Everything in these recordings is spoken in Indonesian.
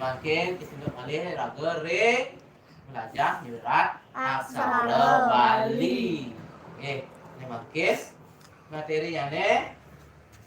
makin kisinduk malih raga re belajar nyurat aksara Bali. Oke, ini makin materinya nih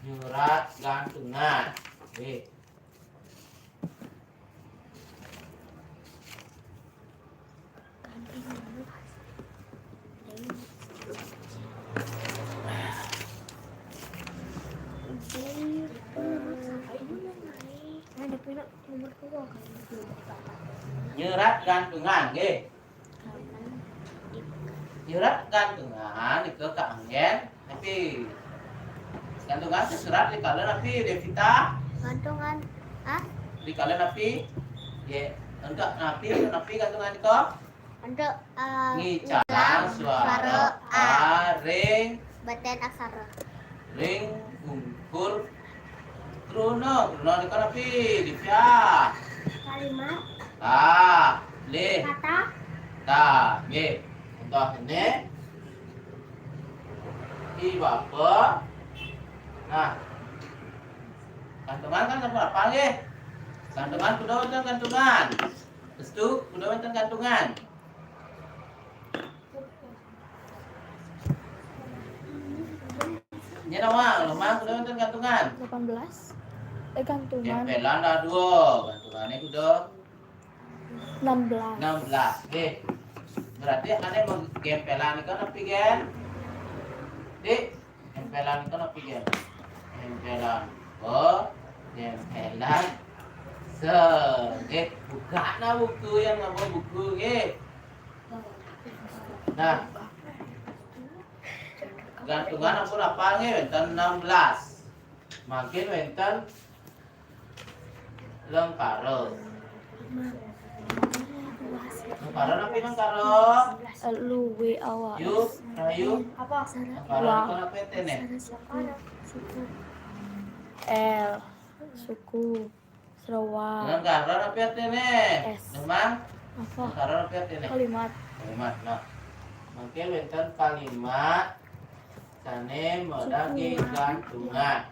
nyurat gantungan. Oke. Nyerat gantungan nggih. Nyerat gantungan itu keanggen tapi gantungan sesurat di kalian tapi Devita Gantungan di kalian tapi ya untuk napi gantungan itu untuk ngicalang suara a ring baten aksara ring ungkur Truno di kalian tapi Divya kalimat le kata nggih contoh ini i bapa nah gantungan kan apa nggih gantungan kudu wonten gantungan restu kudu wonten gantungan nya nawa lemah kudu wonten gantungan 18 gantungan tempelan dah dua gantungannya kudu 16 oke berarti ane mau gempelan itu napi gen dik gempelan itu napi gen gempelan gempelan buka na buku yang ngapa buku nah gantungan aku apa wenten 16 makin wenten lengkaro lengkaro napi lengkaro luwe awak yuk rayu apa lengkaro itu napi tene L suku Sarawak lengkaro napi tene S. memang apa lengkaro napi tene kalimat nah makin wenten kalimat sane modaki gantungan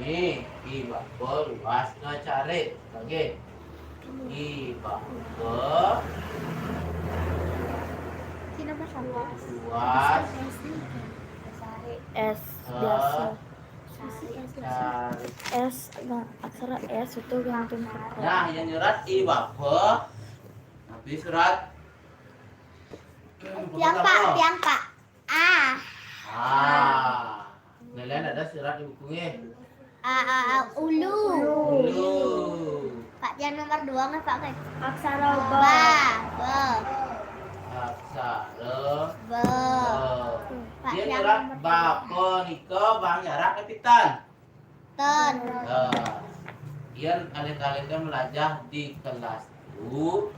ini iba luas ngecari lagi iba luas S biasa cari S aksara S itu gantung pokok nah yang nyurat iba tapi surat piampak Nelayan ada surat di bukunya ulu dulu Pak yang nomor 2 nggak Pak kan aksara aksara Pak dia yang nyurat nomor bako niko bang nyarak kepitan ton Ian kali-kali kan belajar di kelas itu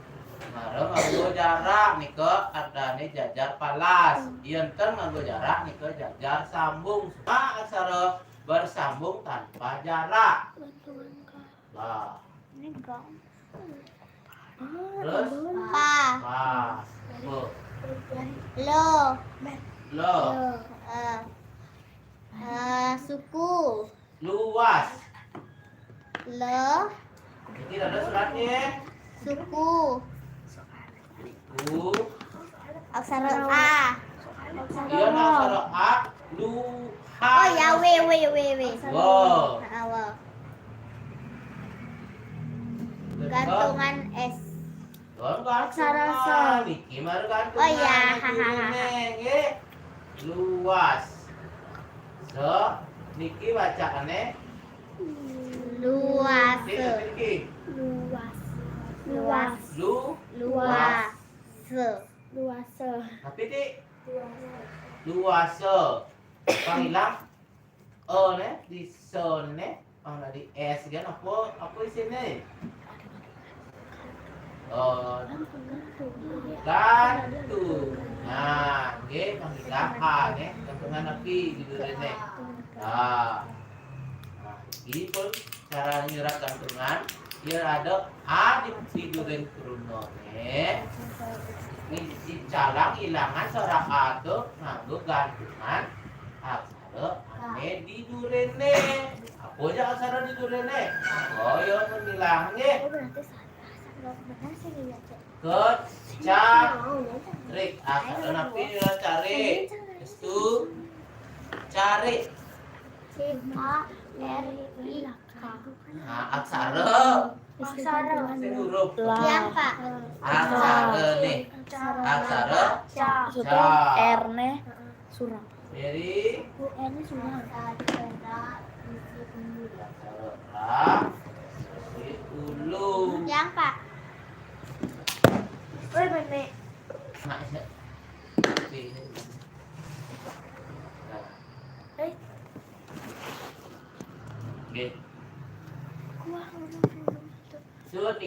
Marang nganggo jarak niko adane jajar palas. Ian kan nganggo jarak niko jajar sambung. Aksara bersambung tanpa jarak. Bah. ini gong Terus pa bu lo lo suku luas. lo Jadi ada suratnya. suku U aksara a Ian aksara a lu ha. oh ya w Wow. gantungan S Aksara sa. Niki mah gantungan. Oh iya, Nggih. Luas. So, niki bacaannya luas niki. luas luas Tapi di luasa. Pangilang ne di son ne. Pang di S kan apa isinya? Gantung. Nah, nggih pangilang A ne, gantungan api gitu rene. Nah, ini pun cara nyurat gantungan. Dia ada A di tidurin krunone. Ini calang ilangan seorang A tuh nganggo gantungan aksara aksara ane di durene. Apa aja aksara di durene? Oh ya penilangnya Oh berarti salah benar sih dia cek. kecarik. Aksara napi cari. Itu cari. C-A-R-I-K. Nah, aksara Aksara. sing huruf. Siapa? Aksara nih. Aksara Maksudnya R nya surang. dari R nya surang. aksara ra di ulu. Yang Pak. Oh bener. Nah, ini. Nah, Eh, oke. kuah. Sudah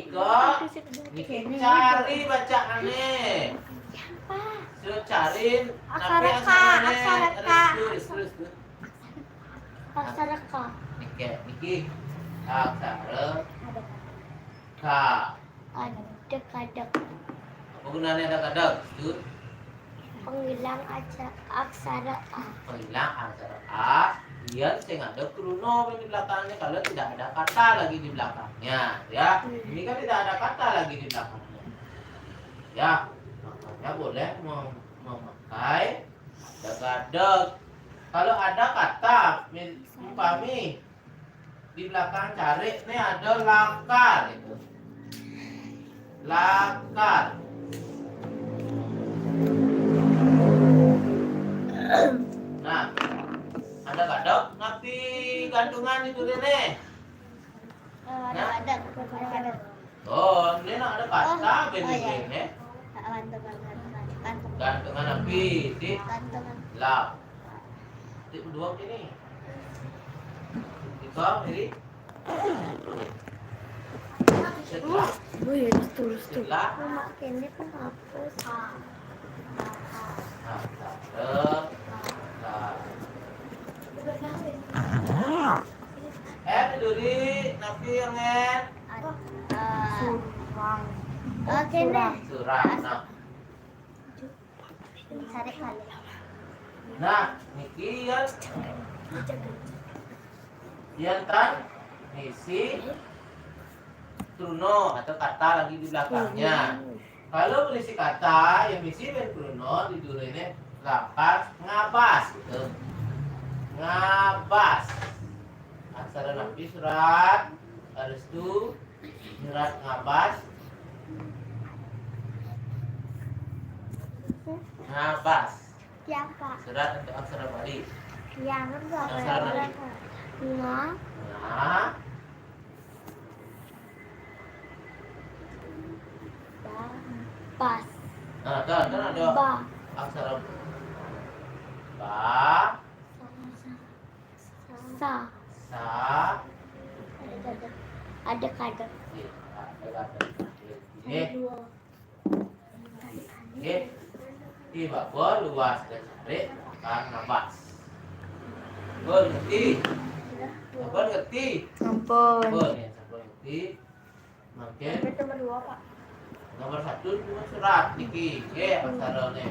Niki cari bacaannya. Sudah cari Aksara K, aksara K. Terus. Aksara K. Niki aksara K. Adek-adek. Apa gunanya ada kadang? Itu Penghilang aksara A. penghilang aksara A. Dia sing ada kruno di belakangnya kalau tidak ada kata lagi di belakangnya, ya. Ini kan tidak ada kata lagi di belakangnya. Ya, makanya boleh memakai adeg-adeg. Kalau ada kata, umpami di belakang cari, ini ada lakar itu. Lakar. Nah, ada kadang ngapi gantungan itu dene. Ada. Oh, ini nak ada kata Oh, iya. bene. Gantungan. Gantungan api di Gantungan. lap. Di dua ini. Itu ini. Setelah, Oh ya terus tuh. setelah. Makanya kan hapus. Nah, duri napi yang Surang. Oke deh. surah. Nah, Cari kali. nah, niki yang tan isi truno atau kata lagi di belakangnya. Kalau berisi kata yang isi ben truno di durene lapas ngabas gitu. Ngabas. Aksara napi surat harus tu surat ngabas. Ngabas. Siapa? Surat untuk aksara Bali. Yang Aksara Bali. Nah. Nah, Pas. nah kan ada Ba. aksara ba, Sa. sa, Adek-adek. Tiba luas dan cari akan nabas. Bon ngerti? Bon ngerti? Ampun. Bon ya, bon ngerti. Makin Nomor 2 Pak. nomor 1 cuma surat niki, aksara ne.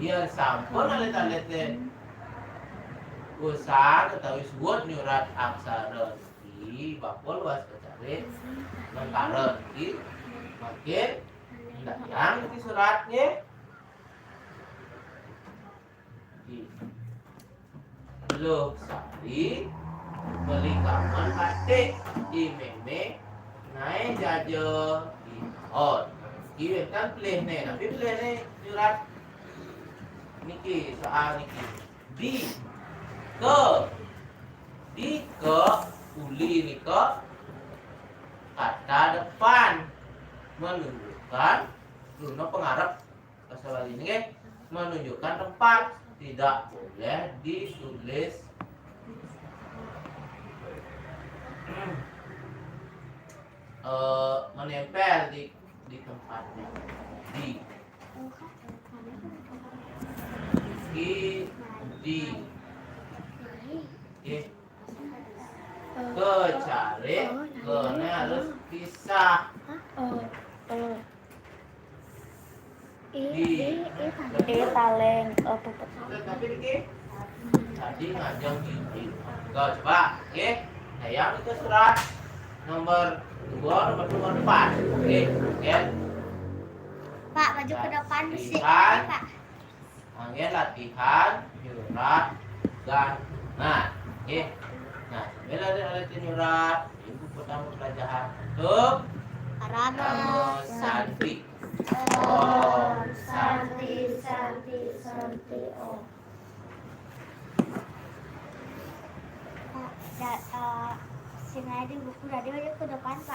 Iya sampun alit-alit usaha ketahui sebut nyurat aksara niki, bakul luas cari mentara niki. Makin tidak yang niki suratnya. Loh sari beli kaman batik imeme naik jajo di hot kirim kan pilih nih tapi pilih nih surat niki soal niki di ke uli niko kata depan menunjukkan Bruno pengarap bahasa Bali ini menunjukkan tempat tidak boleh ditulis menempel di tempatnya di kecari kena harus pisah Taleng. tapi ini Sadi ngajeng hiji. Coba, oke. Nah, yang itu surat nomor 2, nomor 4. Oke, ya. Pak, maju ke depan besi. Latihan. Pak. Angin latihan nyurat gangan. Oke. Nah, sambil ada nyurat, ibu pertama pelajaran untuk Rama. Namo Santi. Om Santi Santi Santi Om. Pak, sini di buku radio aja ke depan Pak.